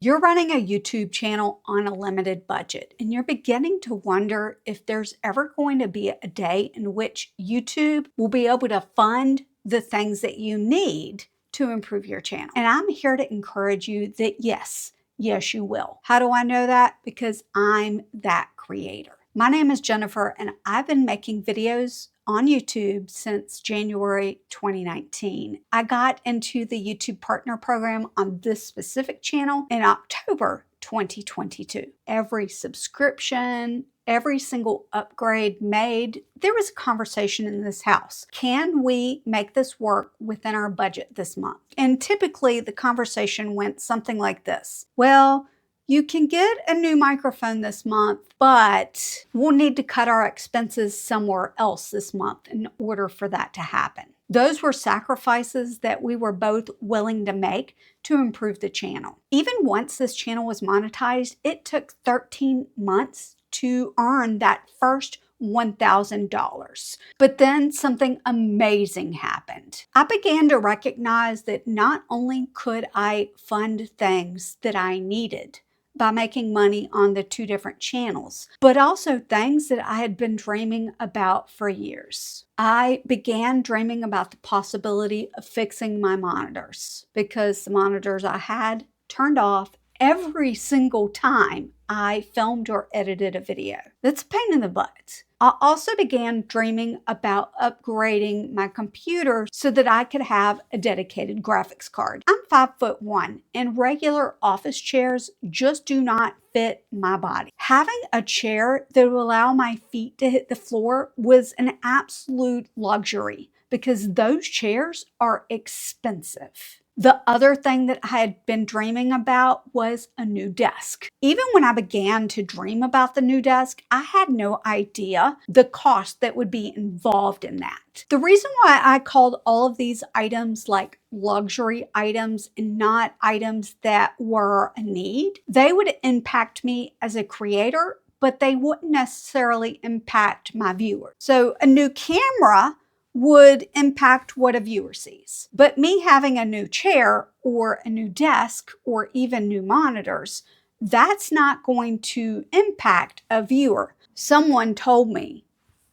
You're running a YouTube channel on a limited budget, and you're beginning to wonder if there's ever going to be a day in which YouTube will be able to fund the things that you need to improve your channel. And I'm here to encourage you that yes, you will. How do I know that? Because I'm that creator. My name is Jennifer, and I've been making videos on YouTube since January 2019. I got into the YouTube Partner Program on this specific channel in October 2022. Every subscription, every single upgrade made, there was a conversation in this house. Can we make this work within our budget this month? And typically the conversation went something like this. Well, you can get a new microphone this month, but we'll need to cut our expenses somewhere else this month in order for that to happen. Those were sacrifices that we were both willing to make to improve the channel. Even once this channel was monetized, it took 13 months to earn that first $1,000. But then something amazing happened. I began to recognize that not only could I fund things that I needed by making money on the two different channels, but also things that I had been dreaming about for years. I began dreaming about the possibility of fixing my monitors because the monitors I had turned off every single time I filmed or edited a video. That's a pain in the butt. I also began dreaming about upgrading my computer so that I could have a dedicated graphics card. I'm 5'1" and regular office chairs just do not fit my body. Having a chair that will allow my feet to hit the floor was an absolute luxury because those chairs are expensive. The other thing that I had been dreaming about was a new desk. Even when I began to dream about the new desk, I had no idea the cost that would be involved in that. The reason why I called all of these items like luxury items and not items that were a need, they would impact me as a creator, but they wouldn't necessarily impact my viewers. So a new camera would impact what a viewer sees. But me having a new chair or a new desk or even new monitors, that's not going to impact a viewer. Someone told me,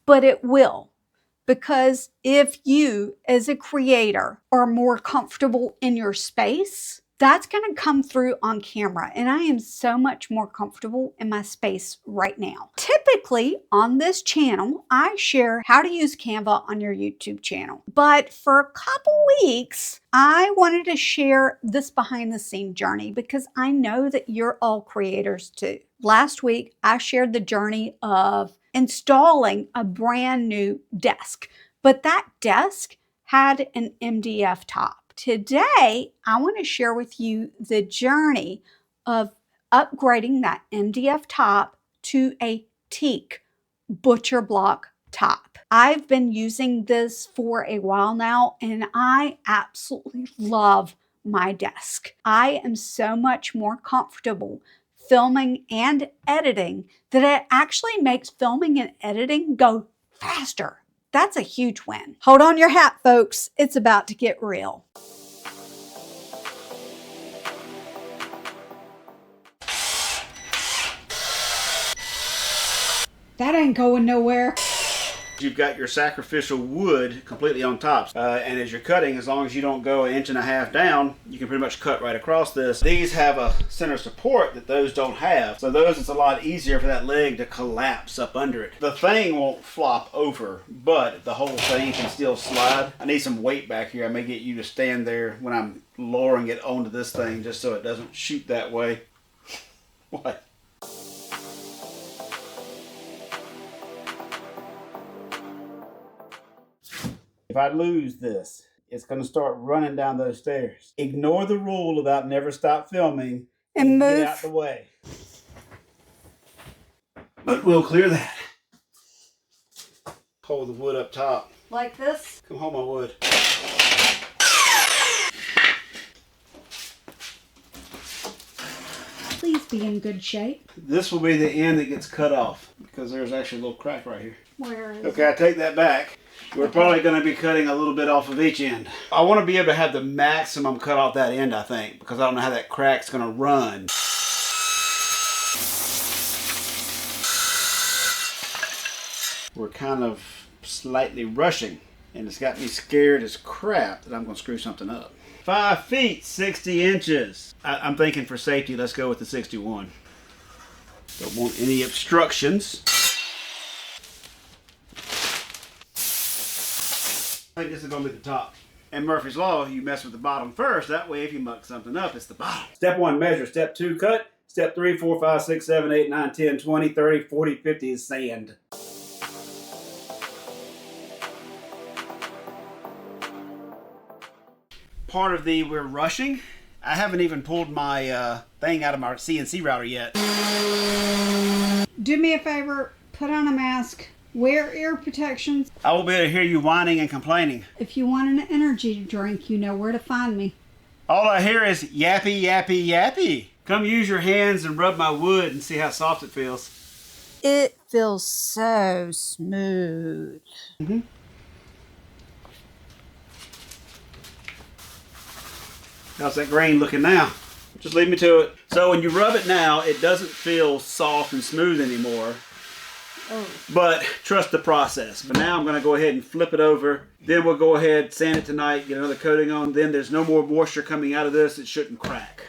but it will. Because if you as a creator are more comfortable in your space, that's going to come through on camera, and I am so much more comfortable in my space right now. Typically on this channel, I share how to use Canva on your YouTube channel. But for a couple weeks, I wanted to share this behind the scene journey because I know that you're all creators too. Last week, I shared the journey of installing a brand new desk, but that desk had an MDF top. Today, I want to share with you the journey of upgrading that MDF top to a Teak Butcher Block top. I've been using this for a while now, and I absolutely love my desk. I am so much more comfortable filming and editing that it actually makes filming and editing go faster. That's a huge win. Hold on your hat, folks. It's about to get real. That ain't going nowhere. You've got your sacrificial wood completely on top. And as you're cutting, as long as you don't go 1.5 inches down, you can pretty much cut right across this. These have a center support that those don't have. So those, it's a lot easier for that leg to collapse up under it. The thing won't flop over, but the whole thing can still slide. I need some weight back here. I may get you to stand there when I'm lowering it onto this thing just so it doesn't shoot that way. What? If I lose this, it's going to start running down those stairs. Ignore the rule about never stop filming and move. Get out the way. But we'll clear that. Hold the wood up top. Like this? Come hold my wood. Please be in good shape. This will be the end that gets cut off because there's actually a little crack right here. Where is Okay, I take that back. We're probably going to be cutting a little bit off of each end. I want to be able to have the maximum cut off that end, I think, because I don't know how that crack's going to run. We're kind of slightly rushing, and it's got me scared as crap that I'm going to screw something up. 5 feet, 60 inches. I'm thinking for safety, let's go with the 61. Don't want any obstructions. I think this is going to be the top. And Murphy's Law, you mess with the bottom first. That way, if you muck something up, it's the bottom. Step 1, measure. Step 2, cut. Step 3, 4, 5, 6, 7, 8, 9, 10, 20, 30, 40, 50 is sand. Part of the we're rushing. I haven't even pulled my thing out of my CNC router yet. Do me a favor, put on a mask. Wear ear protections. I will be able to hear you whining and complaining. If you want an energy drink, you know where to find me. All I hear is yappy, yappy, yappy. Come use your hands and rub my wood and see how soft it feels. It feels so smooth. Mm-hmm. How's that grain looking now? Just leave me to it. So when you rub it now, it doesn't feel soft and smooth anymore. Oh. But trust the process. But now I'm going to go ahead and flip it over. Then we'll go ahead, sand it tonight, get another coating on. Then there's no more moisture coming out of this. It shouldn't crack.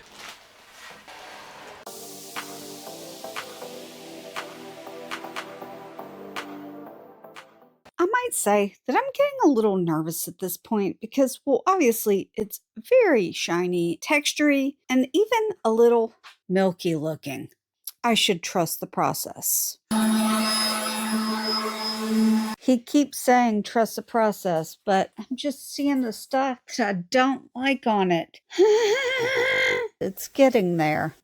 I might say that I'm getting a little nervous at this point because, well, obviously it's very shiny, textury, and even a little milky looking. I should trust the process. He keeps saying trust the process, but I'm just seeing the stuff I don't like on it. It's getting there.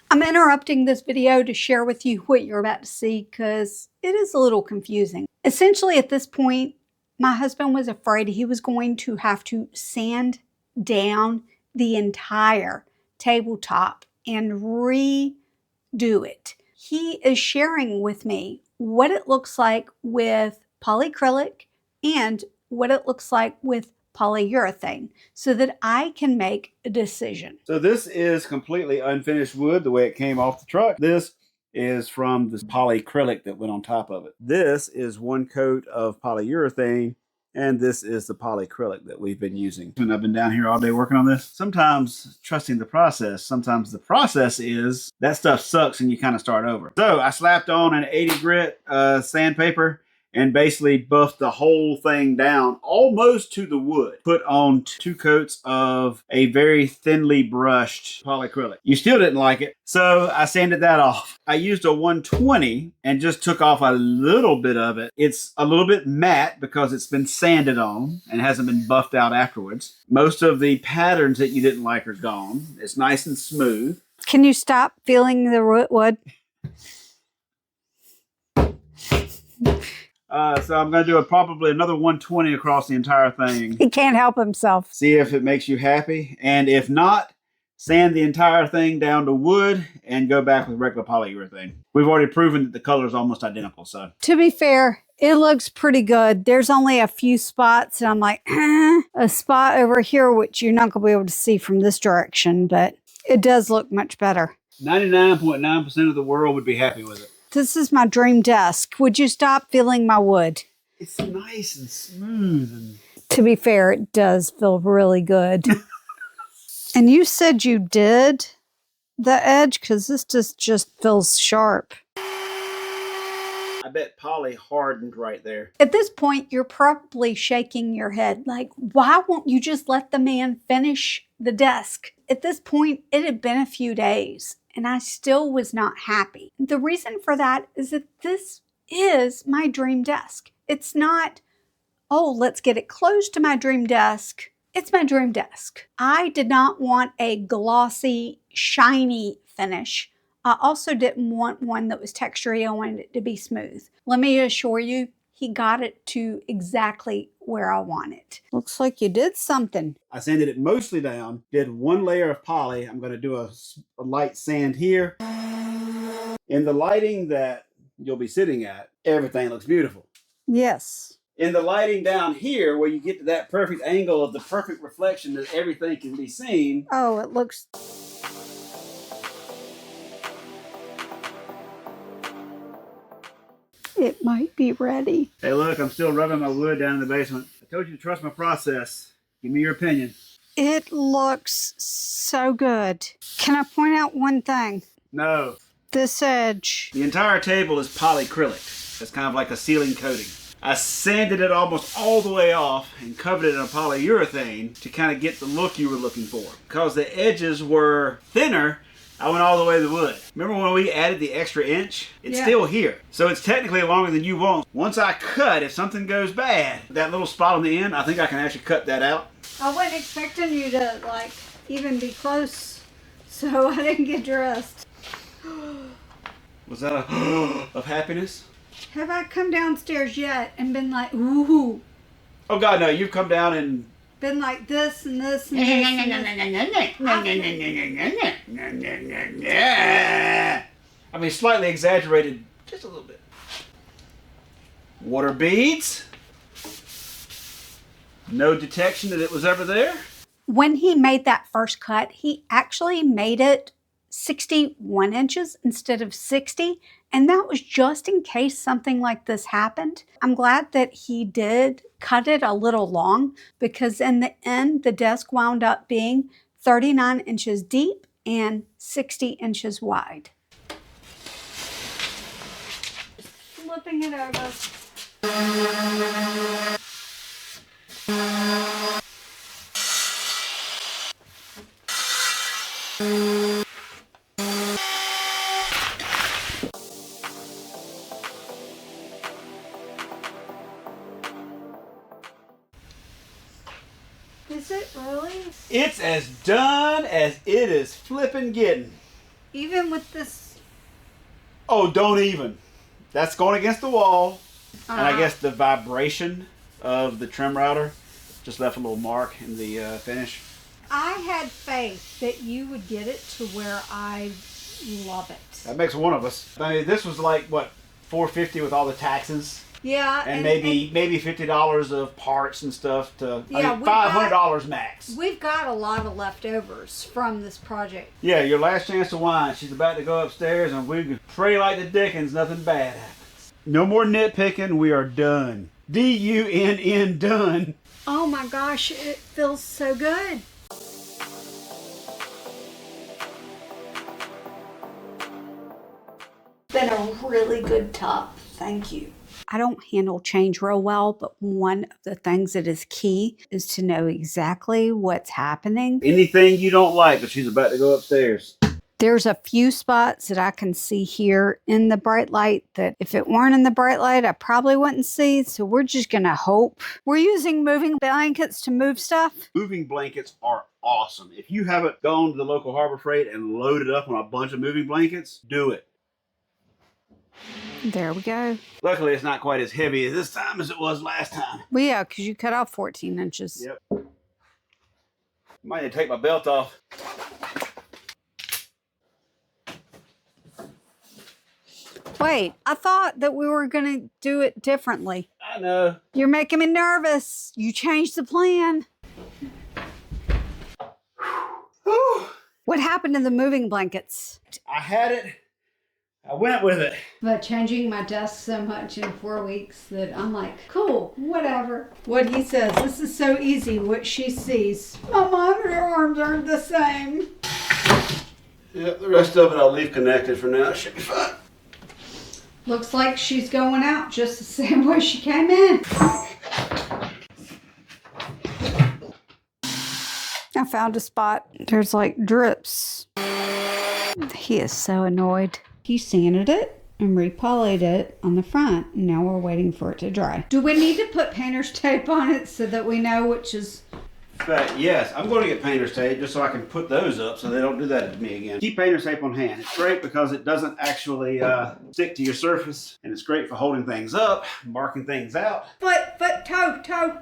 I'm interrupting this video to share with you what you're about to see because it is a little confusing. Essentially, at this point, my husband was afraid he was going to have to sand down the entire tabletop and redo it. He is sharing with me what it looks like with polyacrylic and what it looks like with polyurethane so that I can make a decision. So this is completely unfinished wood the way it came off the truck. This is from this polyacrylic that went on top of it. This is one coat of polyurethane, and this is the polyacrylic that we've been using. And I've been down here all day working on this. Sometimes trusting the process, sometimes the process is that stuff sucks and you kind of start over. So I slapped on an 80 grit sandpaper and basically buffed the whole thing down almost to the wood. Put on 2 coats of a very thinly brushed polyacrylic. You still didn't like it, so I sanded that off. I used a 120 and just took off a little bit of it. It's a little bit matte because it's been sanded on and hasn't been buffed out afterwards. Most of the patterns that you didn't like are gone. It's nice and smooth. Can you stop feeling the wood? So I'm going to do probably another 120 across the entire thing. He can't help himself. See if it makes you happy. And if not, sand the entire thing down to wood and go back with regular polyurethane. We've already proven that the color is almost identical. So to be fair, it looks pretty good. There's only a few spots, and I'm like, a spot over here, which you're not going to be able to see from this direction, but it does look much better. 99.9% of the world would be happy with it. This is my dream desk. Would you stop feeling my wood? It's nice and smooth. To be fair, it does feel really good. And you said you did the edge because this just feels sharp. I bet poly hardened right there. At this point, you're probably shaking your head like, why won't you just let the man finish the desk? At this point, it had been a few days and I still was not happy. The reason for that is that this is my dream desk. It's not, oh, let's get it close to my dream desk. It's my dream desk. I did not want a glossy, shiny finish. I also didn't want one that was textury. I wanted it to be smooth. Let me assure you, he got it to exactly where I want it. Looks like you did something. I sanded it mostly down, did one layer of poly. I'm going to do a light sand here. In the lighting that you'll be sitting at, everything looks beautiful. Yes. in the lighting down here, where you get to that perfect angle of the perfect reflection that everything can be seen. Oh, it looks... It might be ready. Hey, look, I'm still rubbing my wood down in the basement. I told you to trust my process. Give me your opinion. It looks so good. Can I point out one thing? No. This edge. The entire table is polyacrylic. It's kind of like a sealing coating. I sanded it almost all the way off and covered it in a polyurethane to kind of get the look you were looking for. Because the edges were thinner, I went all the way to the wood. Remember when we added the extra inch? It's still here. So it's technically longer than you want. Once I cut, if something goes bad, that little spot on the end, I think I can actually cut that out. I wasn't expecting you to, like, even be close, so I didn't get dressed. Was that a of happiness? Have I come downstairs yet and been like, ooh? Oh God, no, you've come down and Been like this and this and this and this. I mean, slightly exaggerated, just a little bit. Water beads. No detection that it was ever there. When he made that first cut, he actually made it 61 inches instead of 60. And that was just in case something like this happened. I'm glad that he did cut it a little long, because in the end, the desk wound up being 39 inches deep and 60 inches wide. Flipping it over. Is it really? It's as done as it is flipping getting. Even with this? Oh, don't even. That's going against the wall. And I guess the vibration of the trim router just left a little mark in the finish. I had faith that you would get it to where I love it. That makes one of us. I mean, this was like, what, $450 with all the taxes? Yeah. And maybe $50 of parts and stuff to, Yeah, I mean, $500 max. We've got a lot of leftovers from this project. Yeah, your last chance to whine. She's about to go upstairs and we pray like the Dickens nothing bad happens. No more nitpicking. We are done. D-U-N-N done. Oh my gosh, it feels so good. Been a really good top. Thank you. I don't handle change real well, but one of the things that is key is to know exactly what's happening. Anything you don't like, but she's about to go upstairs. There's a few spots that I can see here in the bright light that if it weren't in the bright light, I probably wouldn't see. So we're just going to hope. We're using moving blankets to move stuff. Moving blankets are awesome. If you haven't gone to the local Harbor Freight and loaded up on a bunch of moving blankets, do it. There we go. Luckily, it's not quite as heavy this time as it was last time. Well, yeah, because you cut off 14 inches. Yep. Might need to take my belt off. Wait, I thought that we were going to do it differently. I know. You're making me nervous. You changed the plan. What happened to the moving blankets? I had it. I went with it. But changing my desk so much in 4 weeks that I'm like, cool, whatever. What he says, this is so easy, what she sees. My monitor arms aren't the same. Yep, the rest of it I'll leave connected for now. It should be fine. Looks like she's going out just the same way she came in. I found a spot. There's like drips. He is so annoyed. He sanded it and repolished it on the front. Now we're waiting for it to dry. Do we need to put painter's tape on it so that we know which is... But yes, I'm going to get painter's tape just so I can put those up so they don't do that to me again. Keep painter's tape on hand. It's great because it doesn't actually stick to your surface, and it's great for holding things up, marking things out. Foot, toe.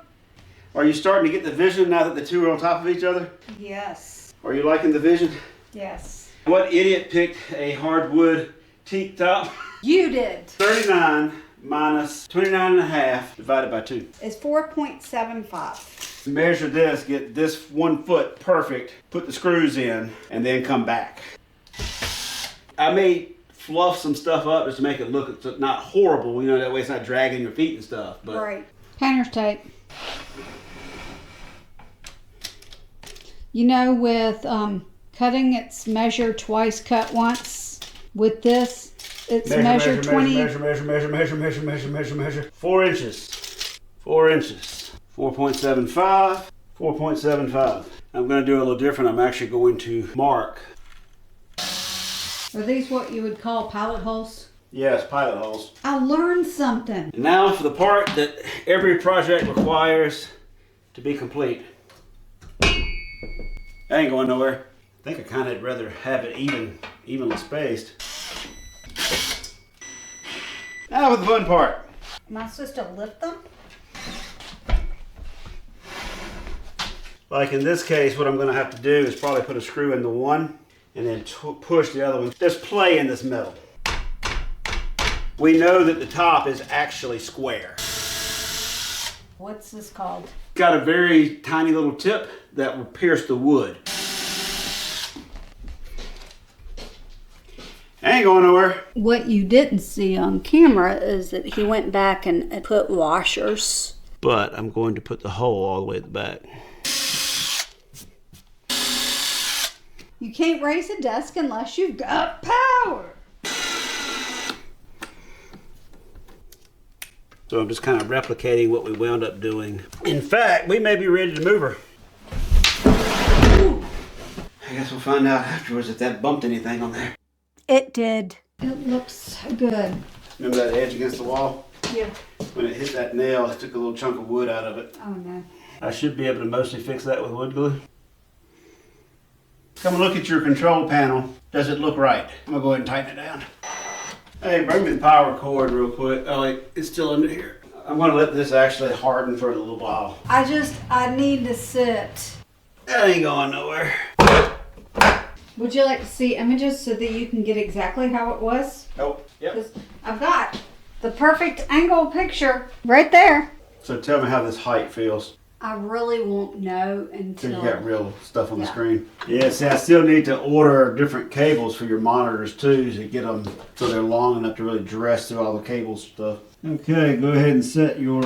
Are you starting to get the vision now that the two are on top of each other? Yes. Are you liking the vision? Yes. What idiot picked a hardwood teak top? You did. 39 minus 29.5 divided by 2. It's 4.75. Measure this, get this 1 foot perfect, put the screws in, and then come back. I may fluff some stuff up just to make it look not horrible, you know, that way it's not dragging your feet and stuff. But right. Painter's tape. You know, with cutting, it's measure twice, cut once. With this, it's measure 20. Measure. 4 inches. 4 inches. 4.75. 4.75. I'm going to do a little different. I'm actually going to mark. Are these what you would call pilot holes? Yes, pilot holes. I learned something. And now for the part that every project requires to be complete. That ain't going nowhere. I think I kind of rather have it evenly spaced. Now for the fun part. Am I supposed to lift them? Like in this case, what I'm going to have to do is probably put a screw in the one and then push the other one. There's play in this metal. We know that the top is actually square. What's this called? It's got a very tiny little tip that will pierce the wood. Ain't going nowhere. What you didn't see on camera is that he went back and put washers. But I'm going to put the hole all the way at the back. You can't raise a desk unless you've got power. So I'm just kind of replicating what we wound up doing. In fact, we may be ready to move her. Ooh. I guess we'll find out afterwards if that bumped anything on there. It did. It looks good. Remember that edge against the wall? Yeah. When it hit that nail, it took a little chunk of wood out of it. Oh no. I should be able to mostly fix that with wood glue. Come look at your control panel. Does it look right? I'm gonna go ahead and tighten it down. Hey, bring me the power cord real quick. Oh wait, it's still under here. I'm gonna let this actually harden for a little while. I need to sit. That ain't going nowhere. Would you like to see images so that you can get exactly how it was? Oh, yep. 'Cause I've got the perfect angle picture right there. So tell me how this height feels. I really won't know until You got real stuff on the screen. Yeah, see, I still need to order different cables for your monitors too to get them so they're long enough to really dress through all the cables stuff. Okay, go ahead and set your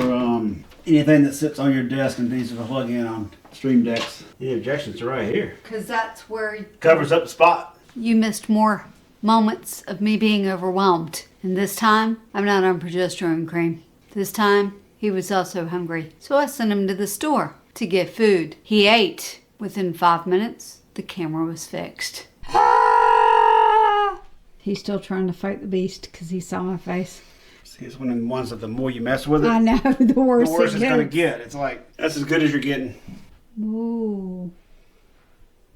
anything that sits on your desk and needs to plug in on Stream Decks. The ejections are right here. Because that's where Covers up the spot. you missed more moments of me being overwhelmed. And this time, I'm not on progesterone cream. This time, he was also hungry. So I sent him to the store to get food. He ate. Within 5 minutes, the camera was fixed. Ah! He's still trying to fight the beast because he saw my face. See, it's one of the ones that the more you mess with it, I know, the worse, it's it going to gets. get. It's like, that's as good as you're getting. Ooh.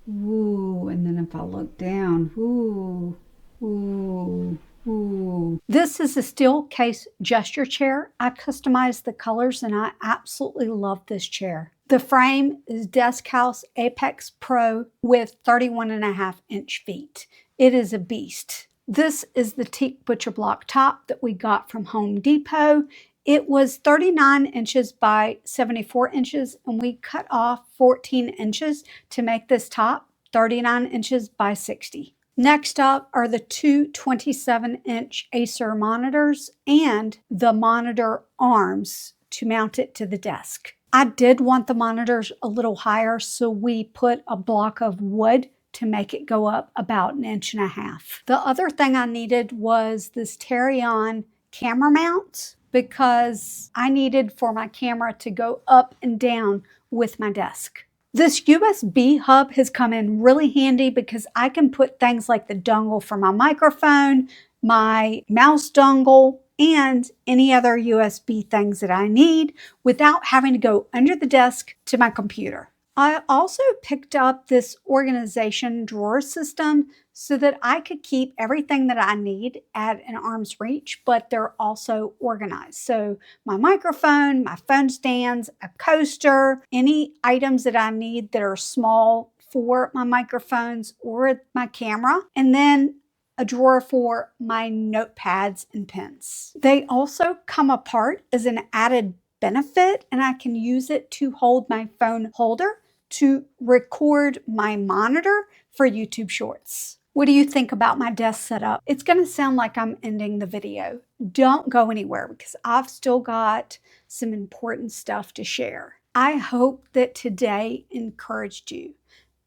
Ooh. And then if I look down, ooh. Ooh. Ooh. This is a steel case gesture chair. I customized the colors and I absolutely love this chair. The frame is DeskHaus Apex Pro with 31.5-inch feet. It is a beast. This is the Teak Butcher Block top that we got from Home Depot. It was 39 inches by 74 inches and we cut off 14 inches to make this top 39 inches by 60. Next up are the two 27-inch Acer monitors and the monitor arms to mount it to the desk. I did want the monitors a little higher, so we put a block of wood to make it go up about 1.5 inches. The other thing I needed was this Terry-on camera mount because I needed for my camera to go up and down with my desk. This USB hub has come in really handy because I can put things like the dongle for my microphone, my mouse dongle, and any other USB things that I need without having to go under the desk to my computer. I also picked up this organization drawer system so that I could keep everything that I need at an arm's reach, but they're also organized. So my microphone, my phone stands, a coaster, any items that I need that are small for my microphones or my camera. And then a drawer for my notepads and pens. They also come apart as an added benefit, and I can use it to hold my phone holder to record my monitor for YouTube Shorts. What do you think about my desk setup? It's going to sound like I'm ending the video. Don't go anywhere because I've still got some important stuff to share. I hope that today encouraged you,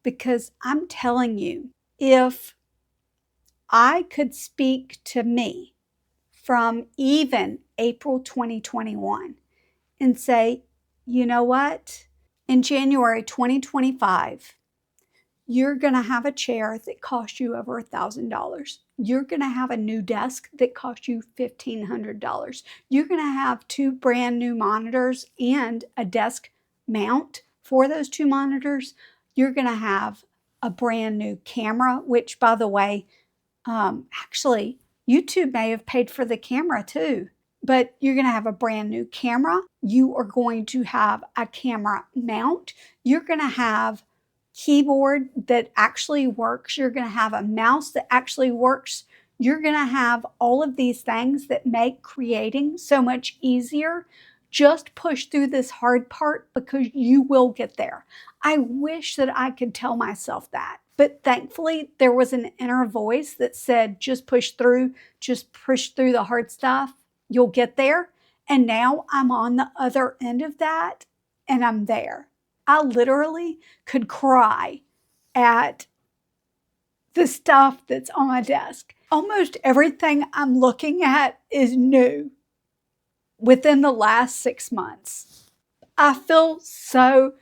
because I'm telling you, if I could speak to me from even April 2021 and say, you know what? In January 2025, you're going to have a chair that costs you over $1,000. You're going to have a new desk that costs you $1,500. You're going to have 2 brand new monitors and a desk mount for those 2 monitors. You're going to have a brand new camera, which, by the way, actually, YouTube may have paid for the camera too, but you're going to have a brand new camera. You are going to have a camera mount. You're going to have keyboard that actually works. You're going to have a mouse that actually works. You're going to have all of these things that make creating so much easier. Just push through this hard part because you will get there. I wish that I could tell myself that. But thankfully, there was an inner voice that said, just push through the hard stuff. You'll get there. And now I'm on the other end of that, and I'm there. I literally could cry at the stuff that's on my desk. Almost everything I'm looking at is new within the last 6 months. I feel so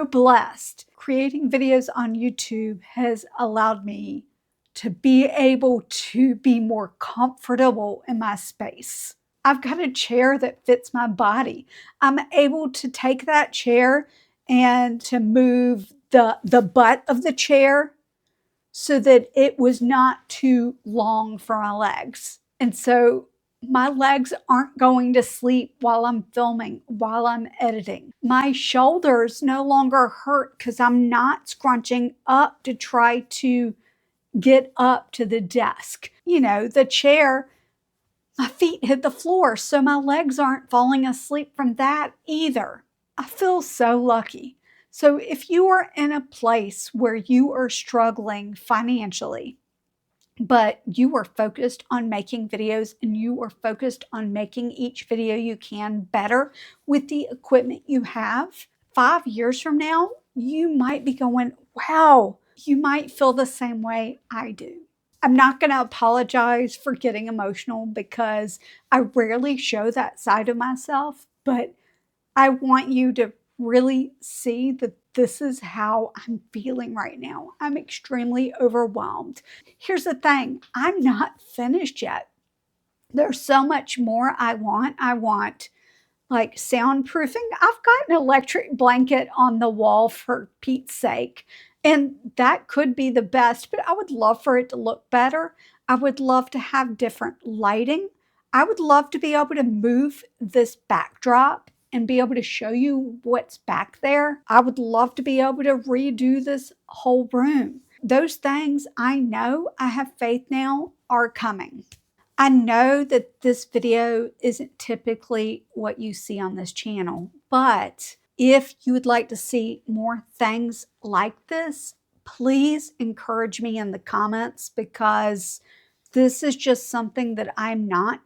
blessed. Creating videos on YouTube has allowed me to be able to be more comfortable in my space. I've got a chair that fits my body. I'm able to take that chair and to move the butt of the chair so that it was not too long for my legs. And so my legs aren't going to sleep while I'm filming, while I'm editing. My shoulders no longer hurt because I'm not scrunching up to try to get up to the desk. You know, the chair, my feet hit the floor, so my legs aren't falling asleep from that either. I feel so lucky. So if you are in a place where you are struggling financially, but you are focused on making videos and you are focused on making each video you can better with the equipment you have, 5 years from now, you might be going, wow, you might feel the same way I do. I'm not going to apologize for getting emotional because I rarely show that side of myself, but I want you to really see that this is how I'm feeling right now. I'm extremely overwhelmed. Here's the thing, I'm not finished yet. There's so much more I want. I want like soundproofing. I've got an electric blanket on the wall for Pete's sake, and that could be the best, but I would love for it to look better. I would love to have different lighting. I would love to be able to move this backdrop and be able to show you what's back there. I would love to be able to redo this whole room. Those things I know, I have faith now, are coming. I know that this video isn't typically what you see on this channel, but if you would like to see more things like this, please encourage me in the comments, because this is just something that I'm not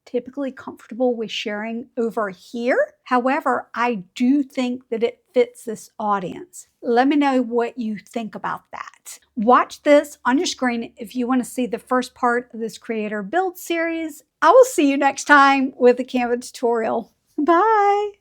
typically comfortable with sharing over here. However, I do think that it fits this audience. Let me know what you think about that. Watch this on your screen if you want to see the first part of this creator build series. I will see you next time with a Canva tutorial. Bye.